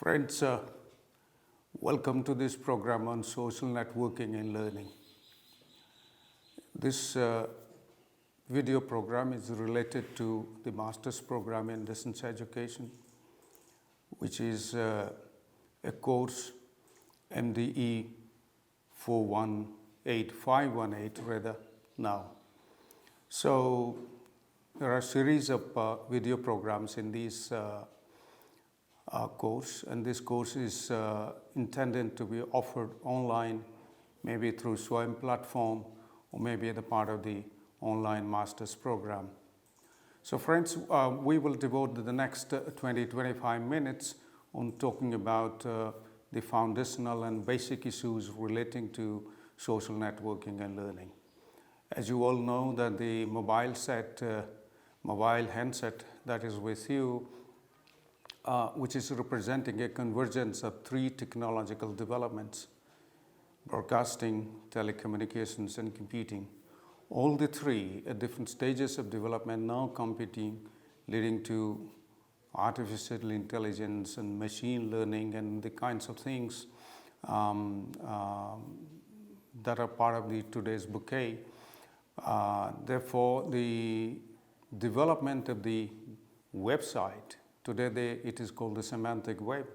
Friends, welcome to this program on social networking and learning. This video program is related to the master's program in distance education, which is a course MDE 418518 rather now. So there are a series of video programs in this course, and this course is intended to be offered online, maybe through SWAYAM platform or maybe as a part of the online master's program. So friends, we will devote the next 20-25 minutes on talking about the foundational and basic issues relating to social networking and learning. As you all know that the mobile handset that is with you, which is representing a convergence of three technological developments: broadcasting, telecommunications, and computing. All the three at different stages of development now competing, leading to artificial intelligence and machine learning and the kinds of things that are part of today's bouquet. Therefore, the development of the website, today it is called the semantic web.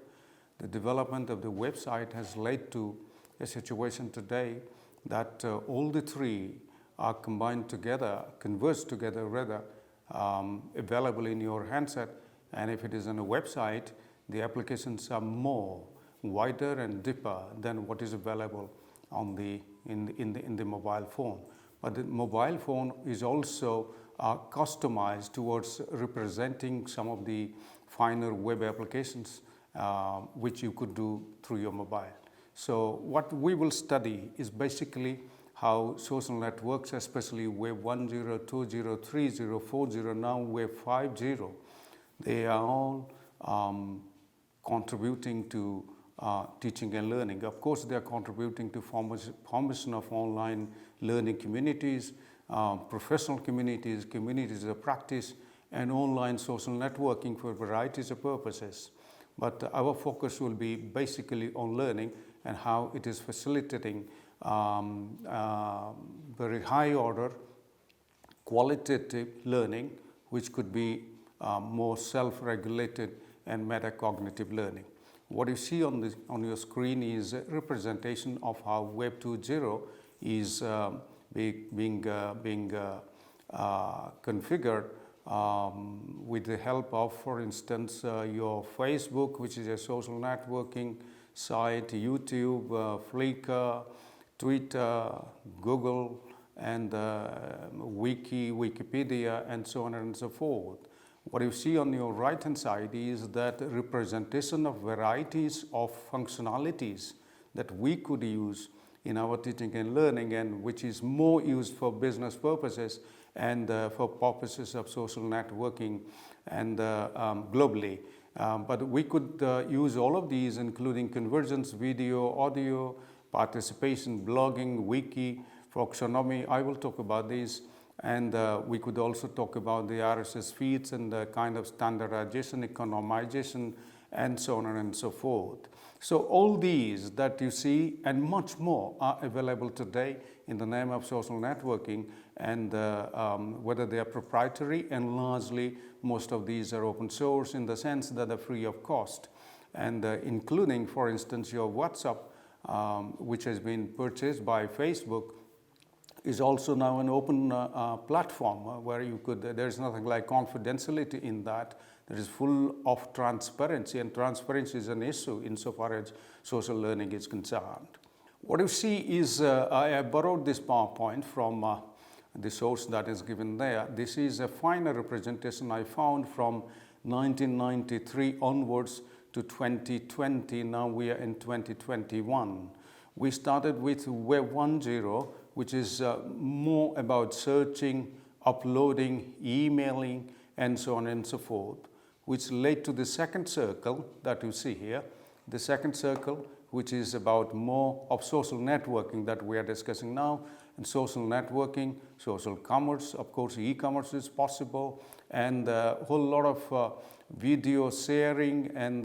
The development of the website has led to a situation today that all the three are combined together, converged together rather, available in your handset. And if it is on a website, the applications are more wider and deeper than what is available on in the mobile phone. But the mobile phone is also customized towards representing some of the finer web applications which you could do through your mobile. So what we will study is basically how social networks, especially Web 1.0, 2.0, 3.0, 4.0, now Web 5.0, they are all contributing to teaching and learning. Of course, they are contributing to formation of online learning communities, professional communities, communities of practice, and online social networking for varieties of purposes. But our focus will be basically on learning and how it is facilitating very high order qualitative learning, which could be more self-regulated and metacognitive learning. What you see on your screen is a representation of how Web 2.0 is being configured with the help of, for instance, your Facebook, which is a social networking site, YouTube, Flickr, Twitter, Google, and Wikipedia, and so on and so forth. What you see on your right-hand side is that representation of varieties of functionalities that we could use in our teaching and learning, and which is more used for business purposes and for purposes of social networking and globally. But we could use all of these, including convergence, video, audio, participation, blogging, wiki, Folksonomy. I will talk about these. And we could also talk about the RSS feeds and the kind of standardization, economization, and so on and so forth. So all these that you see and much more are available today in the name of social networking, and whether they are proprietary, and largely most of these are open source in the sense that they're free of cost, and including, for instance, your WhatsApp, which has been purchased by Facebook, is also now an open platform where you could, there's nothing like confidentiality in that. There is full of transparency, and transparency is an issue insofar as social learning is concerned. What you see is, I borrowed this PowerPoint from the source that is given there. This is a finer representation I found from 1993 onwards to 2020. Now we are in 2021. We started with Web 1.0, which is more about searching, uploading, emailing, and so on and so forth, which led to the second circle that you see here. The second circle, which is about more of social networking that we are discussing now, and social networking, social commerce. Of course, e-commerce is possible, and a whole lot of video sharing and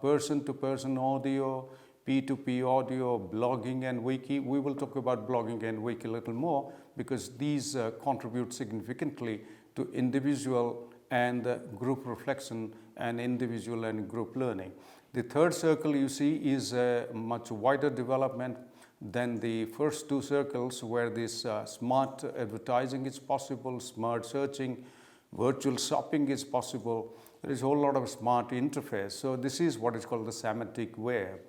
person-to-person audio, P2P audio, blogging and wiki. We will talk about blogging and wiki a little more because these contribute significantly to individual and group reflection and individual and group learning. The third circle you see is a much wider development than the first two circles, where this smart advertising is possible, smart searching, virtual shopping is possible. There is a whole lot of smart interface. So this is what is called the semantic web.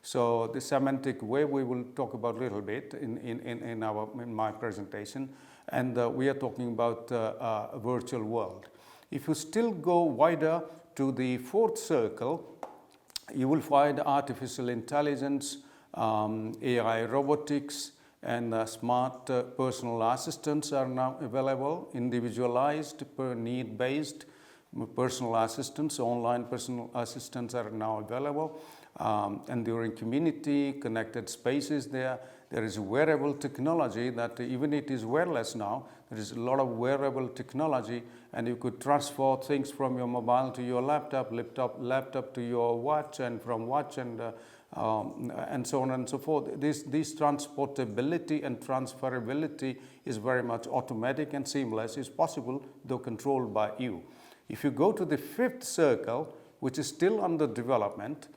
So the semantic web we will talk about a little bit in my presentation, and we are talking about a virtual world. If you still go wider to the fourth circle, you will find artificial intelligence, AI robotics, and smart personal assistants are now available, individualized, need-based personal assistants, online personal assistants are now available. And during community, connected spaces there is wearable technology that even it is wireless now, there is a lot of wearable technology, and you could transfer things from your mobile to your laptop to your watch, and from watch and so on and so forth. This transportability and transferability is very much automatic and seamless, is possible though controlled by you. If you go to the fifth circle, which is still under development,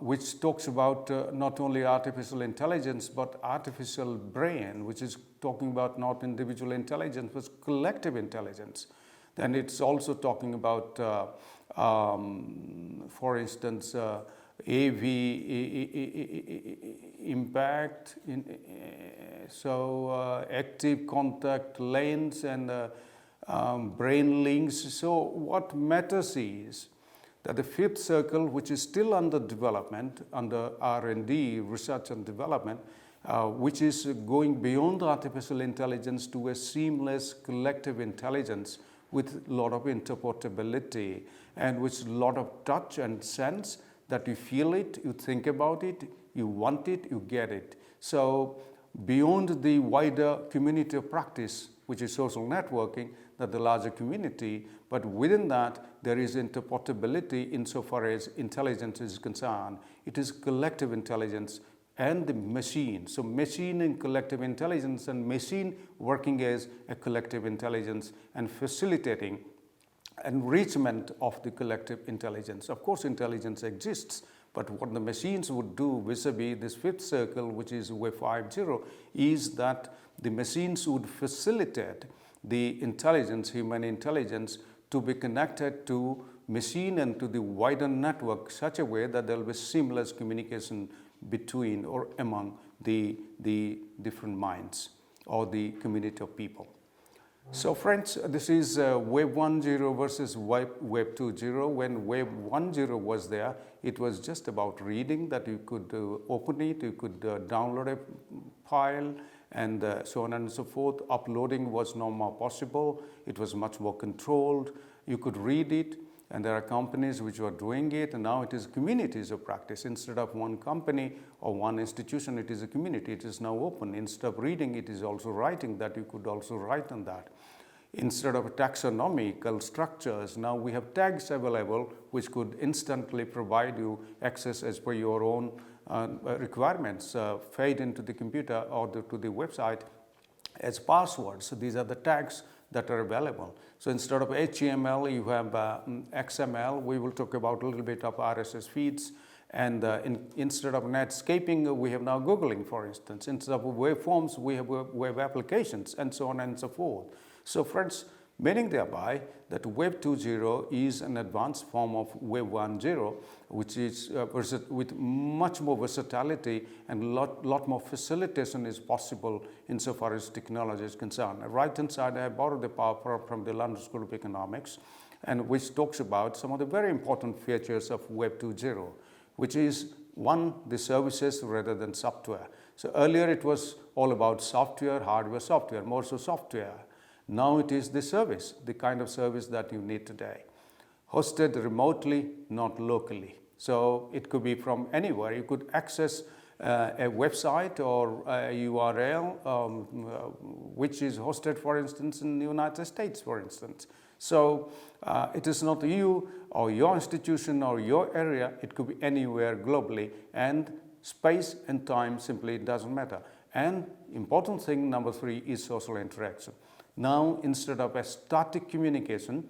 which talks about not only artificial intelligence but artificial brain, which is talking about not individual intelligence but collective intelligence. Then it's also talking about, for instance, AV impact, active contact lens and brain links. So what matters is that the fifth circle, which is still under development, under R&D, research and development, which is going beyond artificial intelligence to a seamless collective intelligence with a lot of interportability and with a lot of touch and sense, that you feel it, you think about it, you want it, you get it. So beyond the wider community of practice, which is social networking, that the larger community, but within that there is interportability insofar as intelligence is concerned. It is collective intelligence and the machine. So machine and collective intelligence, and machine working as a collective intelligence and facilitating enrichment of the collective intelligence. Of course, intelligence exists, but what the machines would do vis-a-vis this fifth circle, which is Web 5.0, is that the machines would facilitate the intelligence, human intelligence, to be connected to machine and to the wider network such a way that there will be seamless communication between or among the different minds or the community of people. So friends, this is Web 1.0 versus Web 2.0. When Web 1.0 was there, it was just about reading, that you could open it, you could download a file, and so on and so forth. Uploading was no more possible. It was much more controlled. You could read it, and there are companies which were doing it, and now it is communities of practice. Instead of one company or one institution, it is a community. It is now open. Instead of reading, it is also writing, that you could also write on that. Instead of taxonomical structures, now we have tags available which could instantly provide you access as per your own requirements, fed into the computer or to the website as passwords. So these are the tags that are available. So instead of HTML, you have XML. We will talk about a little bit of RSS feeds. And instead of netscaping, we have now Googling, for instance. Instead of waveforms, we have web applications, and so on and so forth. So friends, meaning thereby that Web 2.0 is an advanced form of Web 1.0, which is with much more versatility and a lot more facilitation is possible insofar as technology is concerned. Right-hand side, I have borrowed the PowerPoint from the London School of Economics, and which talks about some of the very important features of Web 2.0, which is, one, the services rather than software. So earlier it was all about software, hardware, software, more so software. Now it is the service, the kind of service that you need today. Hosted remotely, not locally. So it could be from anywhere. You could access a website or a URL which is hosted, for instance, in the United States, for instance. So it is not you or your institution or your area, it could be anywhere globally, and space and time simply doesn't matter. And important thing number 3 is social interaction. Now instead of a static communication,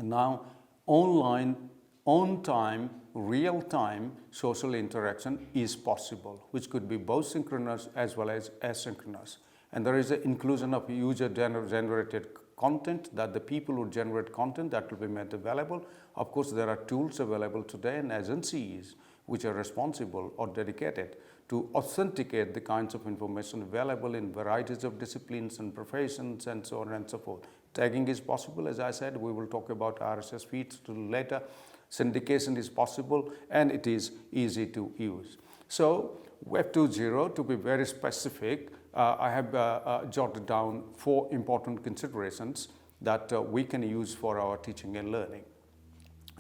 now online, on time, real time social interaction is possible, which could be both synchronous as well as asynchronous. And there is an inclusion of user generated content, that the people who generate content that will be made available. Of course, there are tools available today and agencies which are responsible or dedicated to authenticate the kinds of information available in varieties of disciplines and professions and so on and so forth. Tagging is possible, as I said, we will talk about RSS feeds later. Syndication is possible and it is easy to use. So Web 2.0, to be very specific, I have jotted down 4 important considerations that we can use for our teaching and learning.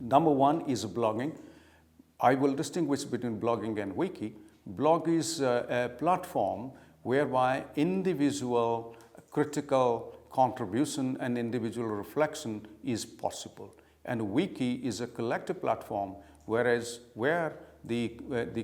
Number 1 is blogging. I will distinguish between blogging and wiki. Blog is a platform whereby individual critical contribution and individual reflection is possible. And wiki is a collective platform, where the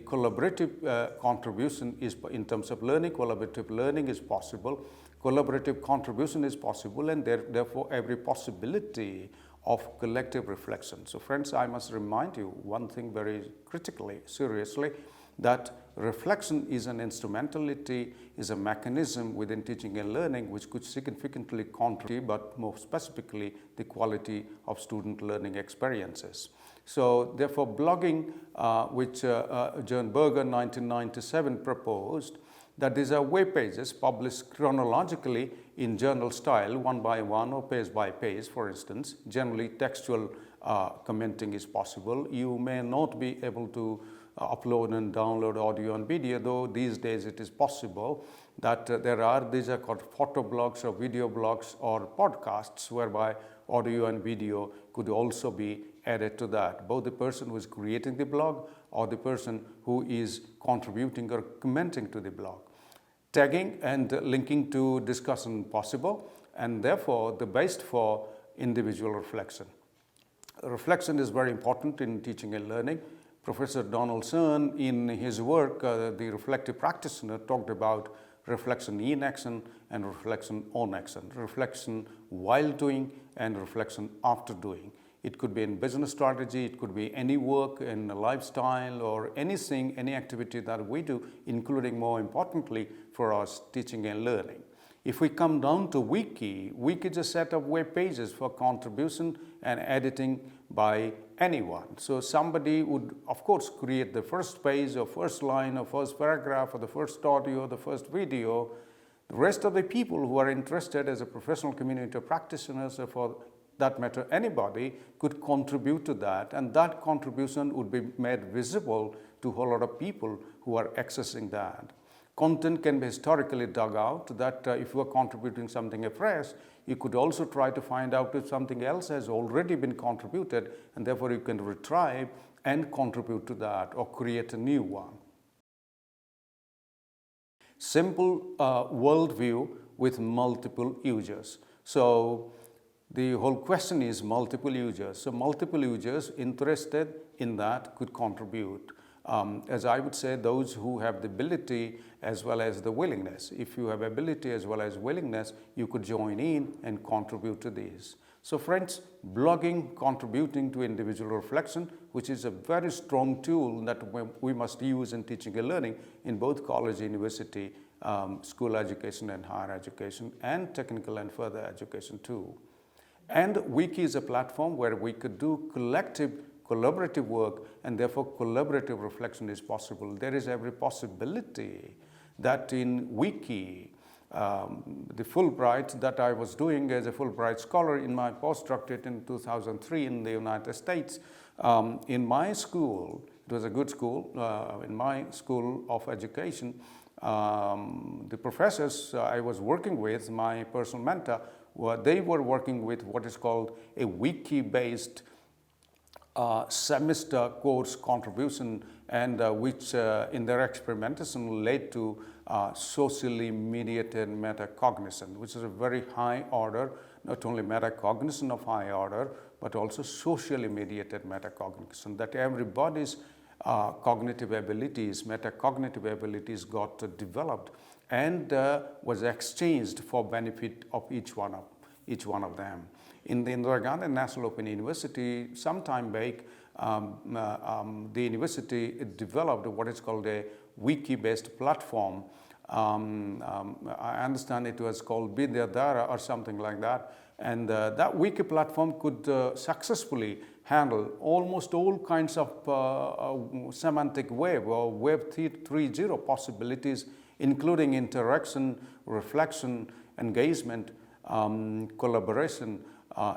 collaborative contribution is, in terms of learning, collaborative learning is possible, collaborative contribution is possible, and therefore every possibility of collective reflection. So friends, I must remind you one thing very critically, seriously, that reflection is an instrumentality, is a mechanism within teaching and learning which could significantly contribute, but more specifically, the quality of student learning experiences. So therefore, blogging, which John Berger 1997 proposed, that these are web pages published chronologically in journal style, one by one or page by page, for instance. Generally, textual commenting is possible. You may not be able to upload and download audio and video, though these days it is possible that these are called photo blogs or video blogs or podcasts, whereby audio and video could also be added to that. Both the person who is creating the blog or the person who is contributing or commenting to the blog. Tagging and linking to discussion possible, and therefore the base for individual reflection. Reflection is very important in teaching and learning. Professor Donald Cern, in his work, The Reflective Practitioner, talked about reflection in action and reflection on action, reflection while doing and reflection after doing. It could be in business strategy, it could be any work in a lifestyle or anything, any activity that we do, including more importantly for us teaching and learning. If we come down to wiki is a set of web pages for contribution and editing by anyone. So somebody would, of course, create the first page or first line or first paragraph or the first audio or the first video. The rest of the people who are interested as a professional community of practitioners, or for that matter anybody, could contribute to that, and that contribution would be made visible to a whole lot of people who are accessing that. Content can be historically dug out, that if you are contributing something afresh, you could also try to find out if something else has already been contributed, and therefore you can retrieve and contribute to that or create a new one. Simple worldview with multiple users. So the whole question is multiple users. So multiple users interested in that could contribute. As I would say, those who have the ability as well as the willingness. If you have ability as well as willingness, you could join in and contribute to these. So friends, blogging, contributing to individual reflection, which is a very strong tool that we must use in teaching and learning in both college, university, school education and higher education, and technical and further education too. And wiki is a platform where we could do collective collaborative work, and therefore collaborative reflection is possible. There is every possibility that in wiki, the Fulbright that I was doing as a Fulbright scholar in my postdoctorate in 2003 in the United States, in my school, it was a good school, in my school of education, the professors I was working with, my personal mentor, they were working with what is called a wiki-based semester course contribution, and which in their experimentation led to socially mediated metacognition, which is a very high order, not only metacognition of high order, but also socially mediated metacognition, that everybody's cognitive abilities, metacognitive abilities got developed and was exchanged for benefit of each one of them. In the Indira Gandhi National Open University, some time back, the university developed what is called a wiki-based platform. I understand it was called Vidyadhara or something like that. And that wiki platform could successfully handle almost all kinds of semantic web or Web 3.0 possibilities, including interaction, reflection, engagement, collaboration,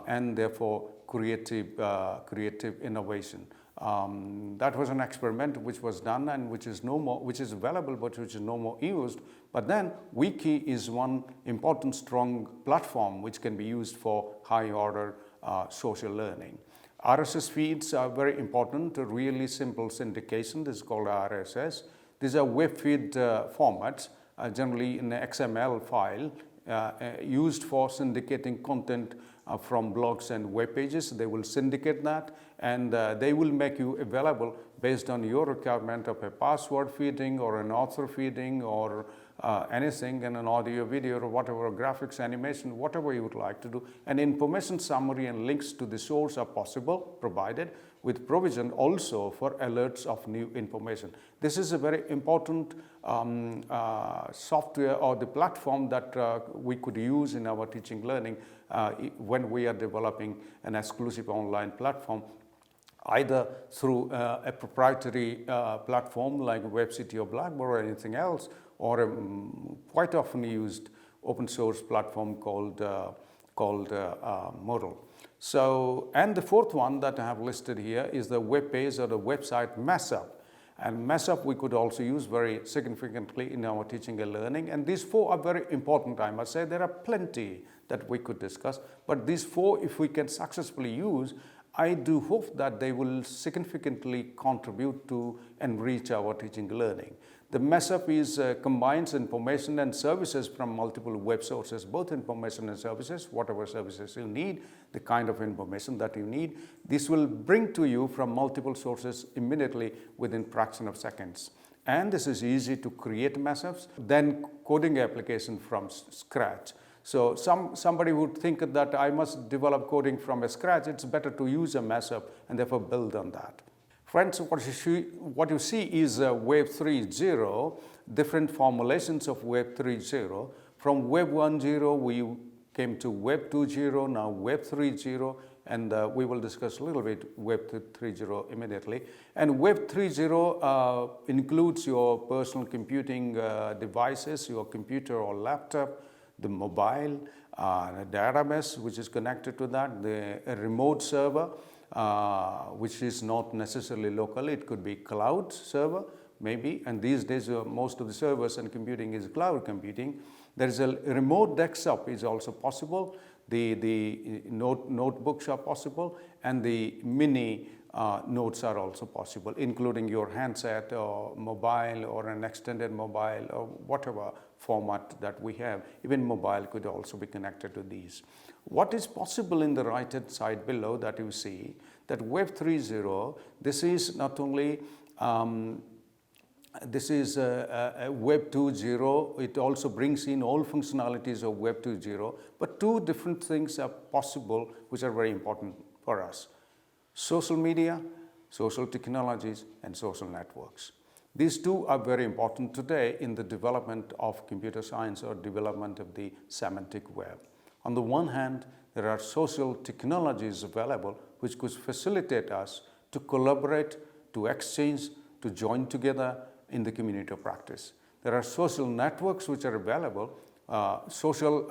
and therefore creative innovation. That was an experiment which was done and which is available but which is no more used. But then Wiki is one important strong platform which can be used for high order social learning. RSS feeds are very important, a really simple syndication. This is called RSS. These are web feed formats, generally in an XML file, used for syndicating content from blogs and web pages. They will syndicate that, and they will make you available based on your requirement of a password feeding or an author feeding or anything, and an audio, video, or whatever, graphics, animation, whatever you would like to do. And information summary and links to the source are possible, provided with provision also for alerts of new information. This is a very important software or the platform that we could use in our teaching learning when we are developing an exclusive online platform, either through a proprietary platform like WebCity or Blackboard or anything else, or a quite often used open source platform called Moodle. So, and the fourth one that I have listed here is the web page or the website Messup. And Messup we could also use very significantly in our teaching and learning. And these four are very important, I must say. There are plenty that we could discuss, but these four, if we can successfully use, I do hope that they will significantly contribute to enrich our teaching and learning. The Messup combines information and services from multiple web sources, both information and services, whatever services you need, the kind of information that you need. This will bring to you from multiple sources immediately within fraction of seconds. And this is easy to create Messups, then coding application from scratch. So somebody would think that I must develop coding from scratch. It's better to use a Messup and therefore build on that. Friends, what you see is Web 3.0, different formulations of Web 3.0. From Web 1.0, we came to Web 2.0, now Web 3.0, and we will discuss a little bit Web 3.0 immediately. And Web 3.0 includes your personal computing devices, your computer or laptop, the mobile, the database which is connected to that, the remote server, which is not necessarily local. It could be cloud server maybe, and these days most of the servers and computing is cloud computing. There is a remote desktop is also possible. The notebooks are possible, and the mini notes are also possible, including your handset or mobile or an extended mobile or whatever format that we have. Even mobile could also be connected to these. What is possible in the right hand side below that you see that Web 3.0, this is not only this is a Web 2.0, it also brings in all functionalities of Web 2.0, but two different things are possible which are very important for us: social media, social technologies, and social networks. These two are very important today in the development of computer science or development of the semantic web. On the one hand, there are social technologies available which could facilitate us to collaborate, to exchange, to join together in the community of practice. There are social networks which are available. Social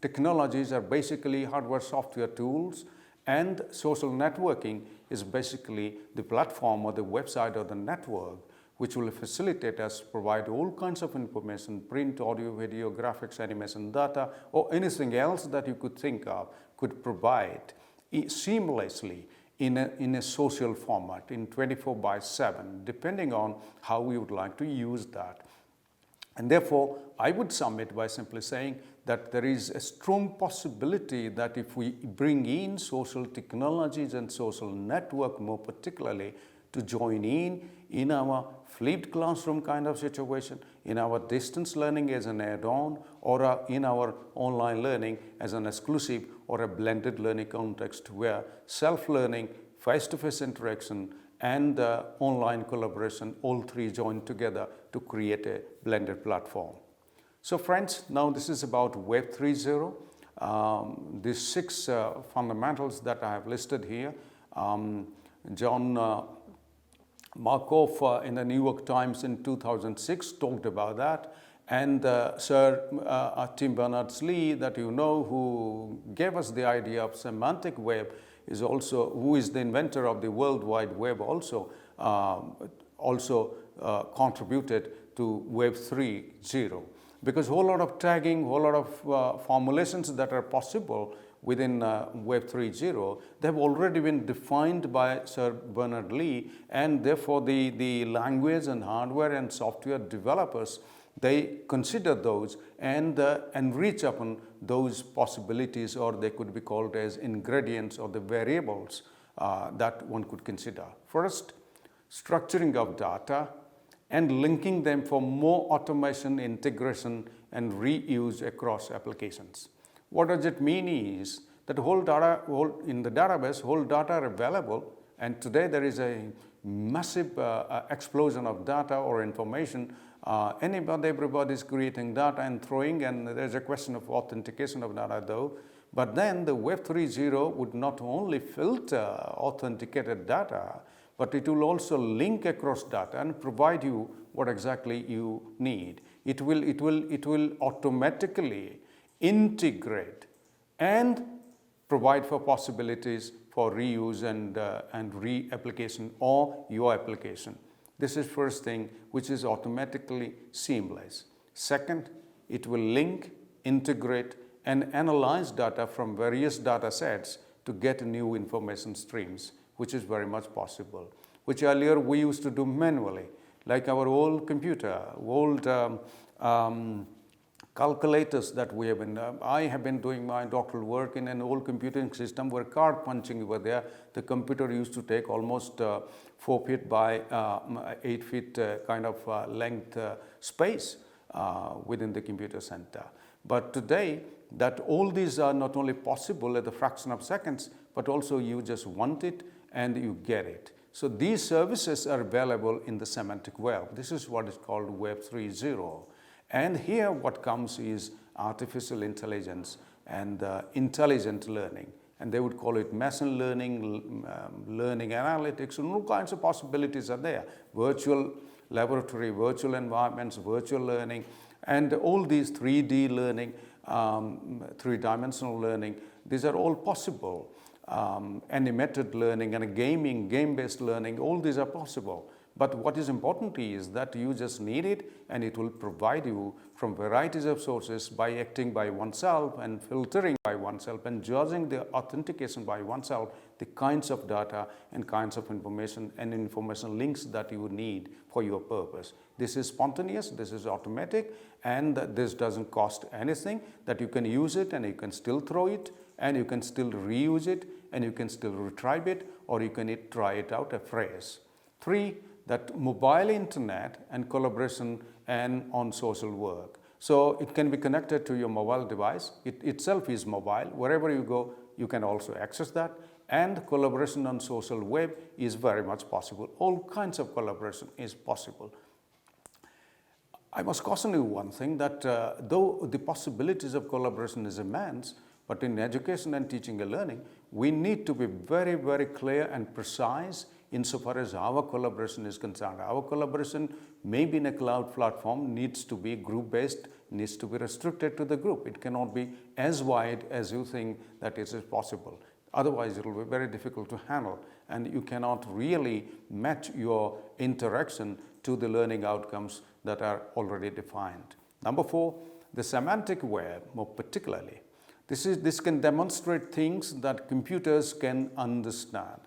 technologies are basically hardware, software tools, and social networking is basically the platform or the website or the network which will facilitate us provide all kinds of information, print, audio, video, graphics, animation, data, or anything else that you could think of, could provide seamlessly in a social format, in 24/7, depending on how we would like to use that. And therefore, I would sum it by simply saying that there is a strong possibility that if we bring in social technologies and social network more particularly to join in our flipped classroom kind of situation, in our distance learning as an add-on, or in our online learning as an exclusive or a blended learning context where self-learning, face-to-face interaction, and online collaboration, all three join together to create a blended platform. So friends, now this is about Web 3.0. These 6 fundamentals that I have listed here. John Markov in the New York Times in 2006 talked about that. And Sir Tim Berners-Lee, that you know, who gave us the idea of semantic web, is also, who is the inventor of the World Wide Web, also contributed to Web 3.0. Because a whole lot of tagging, whole lot of formulations that are possible within Web 3.0, they have already been defined by Sir Berners-Lee, and therefore the language and hardware and software developers, they consider those and enrich upon those possibilities, or they could be called as ingredients or the variables that one could consider. First, structuring of data and linking them for more automation, integration, and reuse across applications. What does it mean is that in the database, whole data are available, and today there is a massive explosion of data or information. Everybody is creating data and throwing, and there's a question of authentication of data though. But then the Web 3.0 would not only filter authenticated data, but it will also link across data and provide you what exactly you need. It will automatically integrate and provide for possibilities for reuse and reapplication or your application. This is first thing, which is automatically seamless. Second, it will link, integrate, and analyze data from various data sets to get new information streams, which is very much possible, which earlier we used to do manually, like our old computer, old calculators that we have been, I have been doing my doctoral work in an old computing system where card punching were there. The computer used to take almost 4 feet by 8 feet kind of length space within the computer center. But today, that all these are not only possible at the fraction of seconds, but also you just want it and you get it. So these services are available in the semantic web. This is what is called Web 3.0. And here what comes is artificial intelligence and intelligent learning. And they would call it machine learning, learning analytics, and all kinds of possibilities are there. Virtual laboratory, virtual environments, virtual learning, and all these 3D learning, three-dimensional learning, these are all possible. Animated learning and gaming, game-based learning, all these are possible. But what is important is that you just need it, and it will provide you from varieties of sources by acting by oneself and filtering by oneself and judging the authentication by oneself, the kinds of data and kinds of information and information links that you need for your purpose. This is spontaneous, this is automatic, and this doesn't cost anything, that you can use it and you can still throw it, and you can still reuse it, and you can still retrieve it, or you can try it out afresh. 3, that mobile internet and collaboration and on social work. So it can be connected to your mobile device. It itself is mobile. Wherever you go, you can also access that. And collaboration on social web is very much possible. All kinds of collaboration is possible. I must caution you one thing, that though the possibilities of collaboration is immense, but in education and teaching and learning, we need to be very, very clear and precise insofar as our collaboration is concerned. Our collaboration, maybe in a cloud platform, needs to be group-based, needs to be restricted to the group. It cannot be as wide as you think that it is possible. Otherwise, it will be very difficult to handle, and you cannot really match your interaction to the learning outcomes that are already defined. Number 4, the semantic web, more particularly. This can demonstrate things that computers can understand.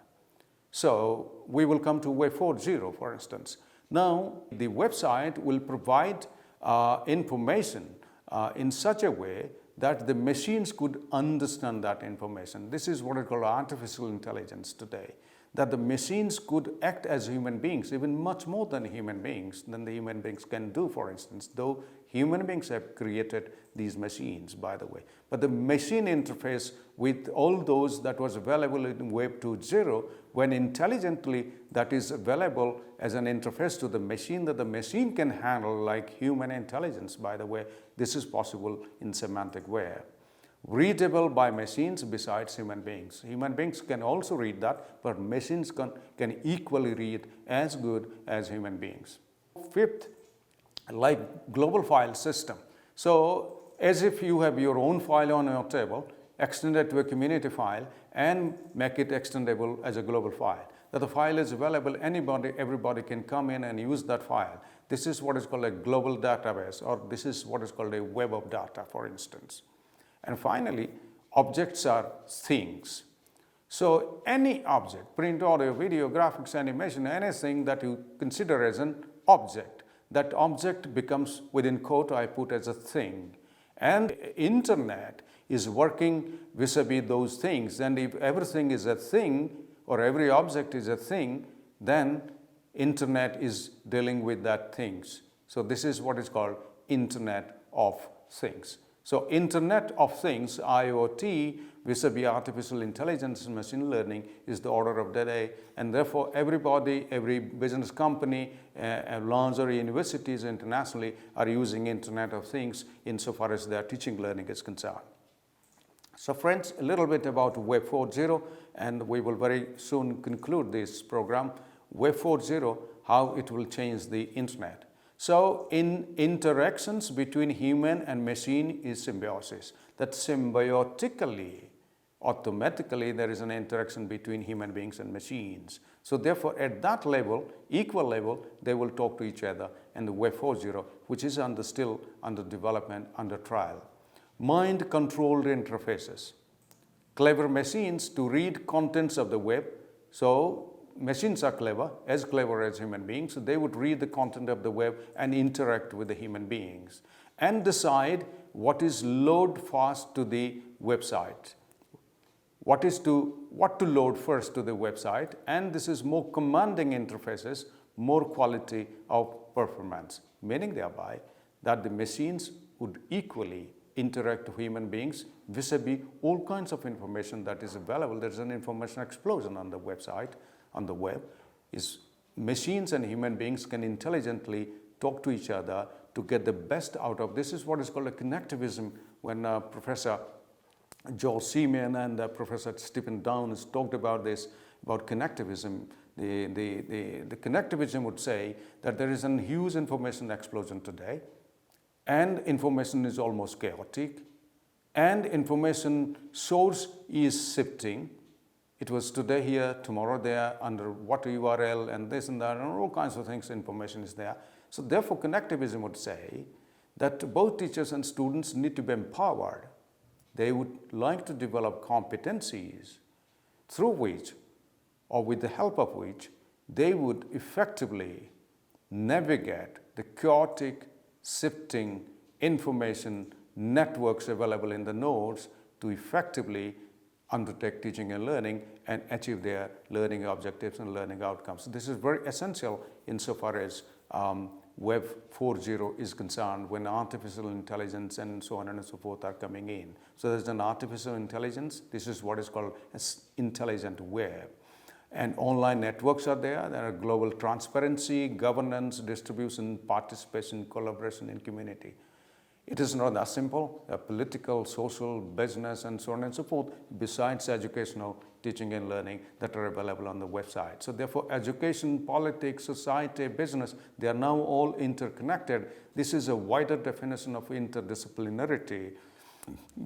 So we will come to Web 4.0, for instance. Now, the website will provide information in such a way that the machines could understand that information. This is what is called artificial intelligence today, that the machines could act as human beings, even much more than human beings, than the human beings can do, for instance, though human beings have created these machines, by the way. But the machine interface with all those that was available in Web 2.0, when intelligently that is available as an interface to the machine that the machine can handle like human intelligence, by the way, this is possible in semantic web. Readable by machines besides human beings. Human beings can also read that, but machines can equally read as good as human beings. Fifth, like global file system. So as if you have your own file on your table, extend it to a community file and make it extendable as a global file. That the file is available, everybody can come in and use that file. This is what is called a global database, or this is what is called a web of data, for instance. And finally, objects are things. So any object, print, audio, video, graphics, animation, anything that you consider as an object, that object becomes, within quote, I put as a thing. And internet is working vis-a-vis those things. And if everything is a thing, or every object is a thing, then internet is dealing with that things. So this is what is called Internet of Things. So Internet of Things, IoT, vis-a-vis artificial intelligence and machine learning is the order of the day, and therefore everybody, every business company, larger universities internationally are using Internet of Things insofar as their teaching learning is concerned. So friends, a little bit about Web 4.0, and we will very soon conclude this program. Web 4.0, how it will change the internet. So in interactions between human and machine is symbiosis. That symbiotically, automatically there is an interaction between human beings and machines. So therefore at that level, equal level, they will talk to each other, and the Web 4.0, which is still under development, under trial. Mind-controlled interfaces. Clever machines to read contents of the web. So machines are clever as human beings. So they would read the content of the web and interact with the human beings and decide what is load fast to the website. What to load first to the website, and this is more commanding interfaces, more quality of performance, meaning thereby that the machines would equally interact with human beings vis-a-vis all kinds of information that is available. There is an information explosion on the website, on the web. Machines and human beings can intelligently talk to each other to get the best out of. This is what is called a connectivism. When Professor George Siemens and Professor Stephen Downes talked about this, about connectivism, the connectivism would say that there is a huge information explosion today, and information is almost chaotic, and information source is shifting. It was today here, tomorrow there, under what URL, and this and that, and all kinds of things, information is there. So therefore, connectivism would say that both teachers and students need to be empowered. They would like to develop competencies through which, or with the help of which, they would effectively navigate the chaotic, shifting information networks available in the nodes to effectively undertake teaching and learning and achieve their learning objectives and learning outcomes. This is very essential insofar as Web 4.0 is concerned, when artificial intelligence and so on and so forth are coming in. So there's an artificial intelligence. This is what is called as intelligent web. And online networks are there. There are global transparency, governance, distribution, participation, collaboration in community. It is not that simple. Political, social, business, and so on and so forth, besides educational teaching and learning that are available on the website. So therefore, education, politics, society, business, they are now all interconnected. This is a wider definition of interdisciplinarity,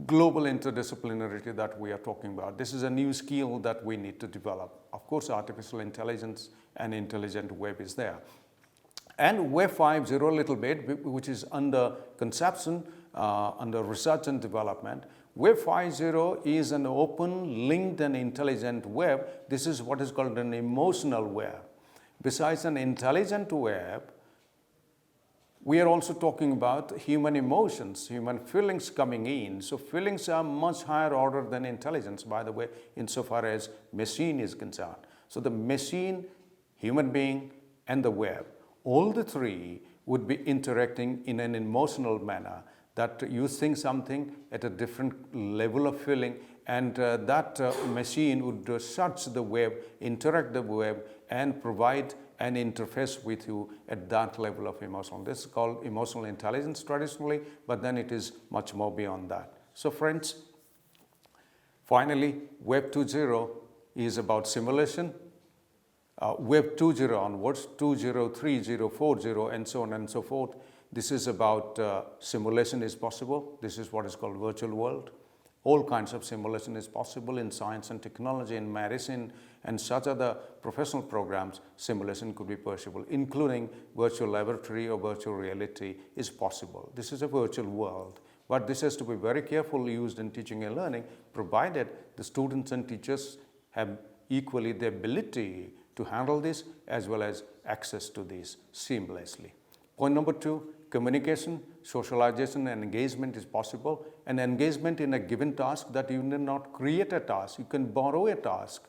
global interdisciplinarity that we are talking about. This is a new skill that we need to develop. Of course, artificial intelligence and intelligent web is there. And Web 5.0 a little bit, which is under conception, under research and development, Web 5.0 is an open, linked and intelligent web. This is what is called an emotional web. Besides an intelligent web, we are also talking about human emotions, human feelings coming in. So feelings are much higher order than intelligence, by the way, insofar as machine is concerned. So the machine, human being, and the web, all the three would be interacting in an emotional manner, that you think something at a different level of feeling, and that machine would search the web, interact the web, and provide an interface with you at that level of emotion. This is called emotional intelligence traditionally, but then it is much more beyond that. So friends, finally, Web 2.0 is about simulation. Web 2.0 onwards, 2.0, 3.0, 4.0, and so on and so forth. This is about simulation is possible. This is what is called virtual world. All kinds of simulation is possible in science and technology, in medicine, and such other professional programs. Simulation could be possible, including virtual laboratory or virtual reality is possible. This is a virtual world, but this has to be very carefully used in teaching and learning, provided the students and teachers have equally the ability to handle this as well as access to this seamlessly. Point number 2, communication, socialization and engagement is possible. And engagement in a given task, that you need not create a task, you can borrow a task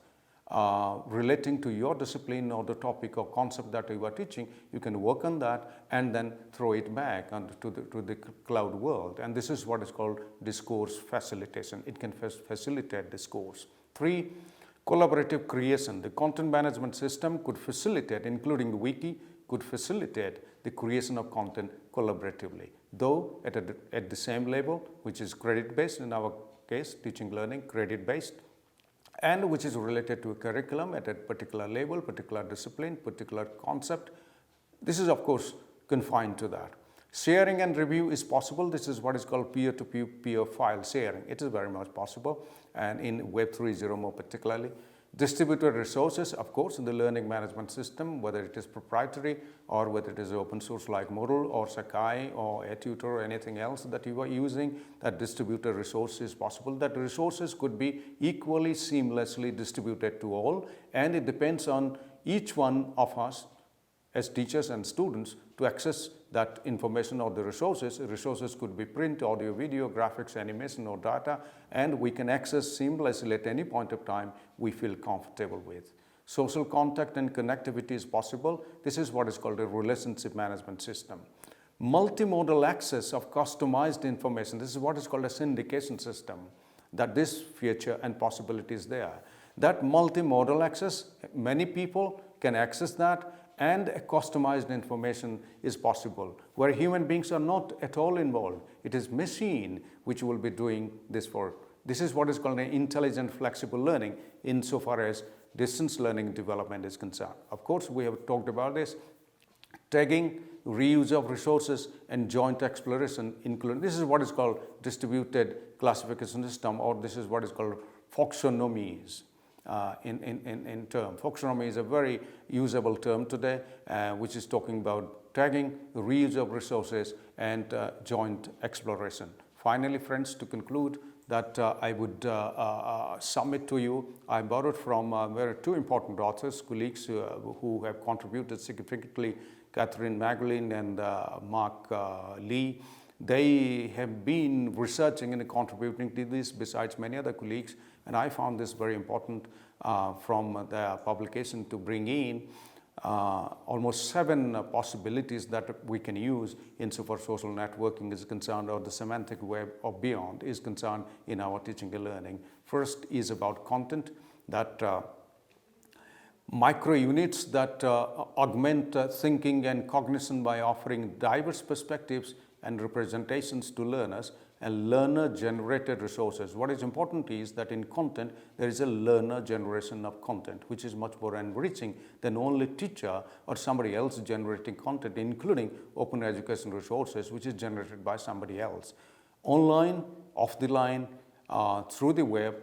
relating to your discipline or the topic or concept that you are teaching. You can work on that and then throw it back to the cloud world. And this is what is called discourse facilitation. It can facilitate discourse. 3, collaborative creation. The content management system could facilitate, including the wiki, could facilitate the creation of content collaboratively, though at the same level, which is credit-based, in our case, teaching learning, credit-based, and which is related to a curriculum at a particular level, particular discipline, particular concept. This is, of course, confined to that. Sharing and review is possible. This is what is called peer-to-peer file sharing. It is very much possible, and in Web 3.0 more particularly. Distributed resources, of course, in the learning management system, whether it is proprietary or whether it is open source like Moodle or Sakai or eTutor or anything else that you are using, that distributed resource is possible. That resources could be equally seamlessly distributed to all, and it depends on each one of us as teachers and students to access that information or the resources. Resources could be print, audio, video, graphics, animation, or data, and we can access seamlessly at any point of time we feel comfortable with. Social contact and connectivity is possible. This is what is called a relationship management system. Multimodal access of customized information. This is what is called a syndication system, that this feature and possibility is there. That multimodal access, many people can access that, and a customized information is possible, where human beings are not at all involved. It is machine which will be doing this for. This is what is called an intelligent flexible learning insofar as distance learning development is concerned. Of course, we have talked about this. Tagging, reuse of resources, and joint exploration include. This is what is called distributed classification system, or this is what is called taxonomies. In term. Taxonomy is a very usable term today, which is talking about tagging, reuse of resources, and joint exploration. Finally, friends, to conclude, that I would submit to you, I borrowed from two important authors, colleagues who have contributed significantly, Catherine Magdalene and Mark Lee. They have been researching and contributing to this besides many other colleagues, and I found this very important from their publication to bring in almost 7 possibilities that we can use insofar social networking is concerned, or the semantic web or beyond is concerned in our teaching and learning. First is about content, that micro units that augment thinking and cognition by offering diverse perspectives and representations to learners, and learner-generated resources. What is important is that in content, there is a learner generation of content, which is much more enriching than only teacher or somebody else generating content, including open education resources, which is generated by somebody else. Online, off the line, through the web,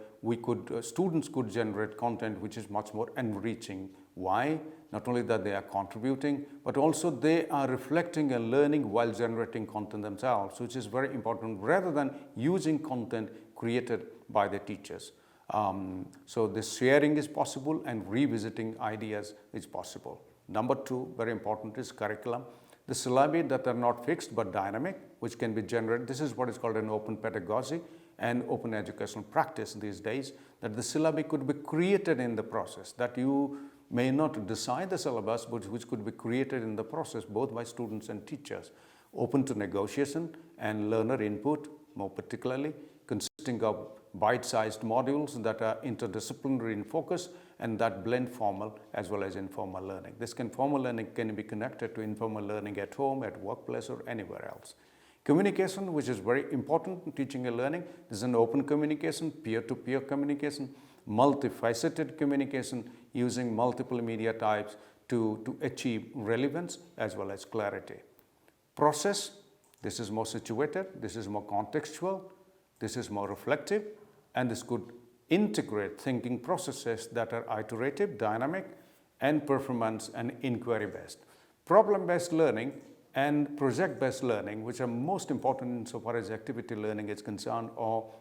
students could generate content which is much more enriching. Why? Not only that they are contributing, but also they are reflecting and learning while generating content themselves, which is very important. Rather than using content created by the teachers. So this sharing is possible and revisiting ideas is possible. Number 2, very important, is curriculum. The syllabi that are not fixed but dynamic, which can be generated. This is what is called an open pedagogy and open educational practice these days, that the syllabi could be created in the process, that you may not decide the syllabus, but which could be created in the process, both by students and teachers, open to negotiation and learner input, more particularly, consisting of bite-sized modules that are interdisciplinary in focus and that blend formal as well as informal learning. Formal learning can be connected to informal learning at home, at workplace, or anywhere else. Communication, which is very important in teaching and learning, this is an open communication, peer-to-peer communication, multifaceted communication using multiple media types to achieve relevance as well as clarity. Process, this is more situated, this is more contextual, this is more reflective, and this could integrate thinking processes that are iterative, dynamic, and performance and inquiry-based. Problem-based learning and project-based learning, which are most important insofar as activity learning is concerned, or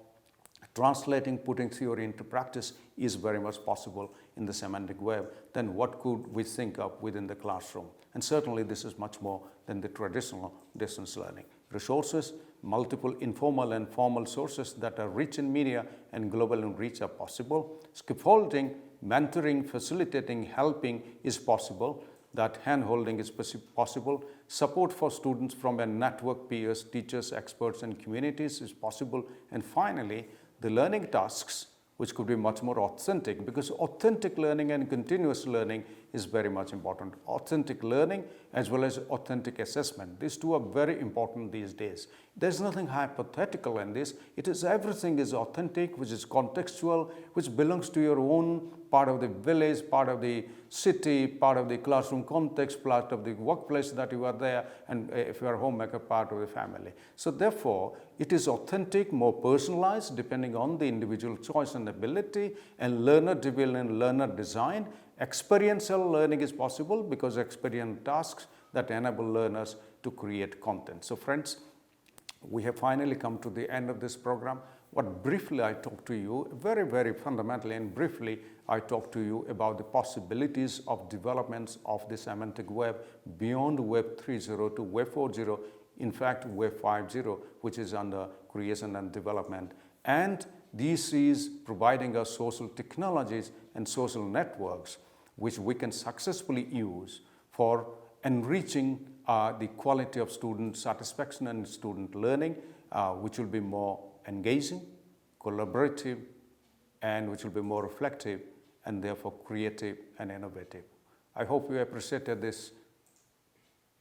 translating, putting theory into practice, is very much possible in the semantic web than what could we think of within the classroom. And certainly this is much more than the traditional distance learning. Resources, multiple informal and formal sources that are rich in media and global in reach are possible. Scaffolding, mentoring, facilitating, helping is possible. That hand-holding is possible. Support for students from a network, peers, teachers, experts, and communities is possible. And finally, the learning tasks, which could be much more authentic, because authentic learning and continuous learning is very much important. Authentic learning as well as authentic assessment. These two are very important these days. There's nothing hypothetical in this. It is everything is authentic, which is contextual, which belongs to your own part of the village, part of the city, part of the classroom context, part of the workplace that you are there, and if you are a homemaker, part of the family. So therefore, it is authentic, more personalized, depending on the individual choice and ability, and learner-driven and learner-designed. Experiential learning is possible because experiential tasks that enable learners to create content. So friends, we have finally come to the end of this program. What briefly I talked to you, very fundamentally and briefly, I talked to you about the possibilities of developments of the semantic web beyond Web 3.0 to Web 4.0, in fact Web 5.0, which is under creation and development. And this is providing us social technologies and social networks which we can successfully use for enriching the quality of student satisfaction and student learning, which will be more engaging, collaborative, and which will be more reflective and therefore creative and innovative. I hope you appreciated this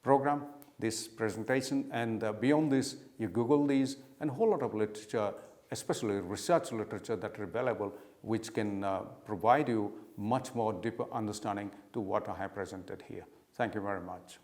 program, this presentation, and beyond this, you Google these and a whole lot of literature, especially research literature that are available, which can provide you much more deeper understanding to what I have presented here. Thank you very much.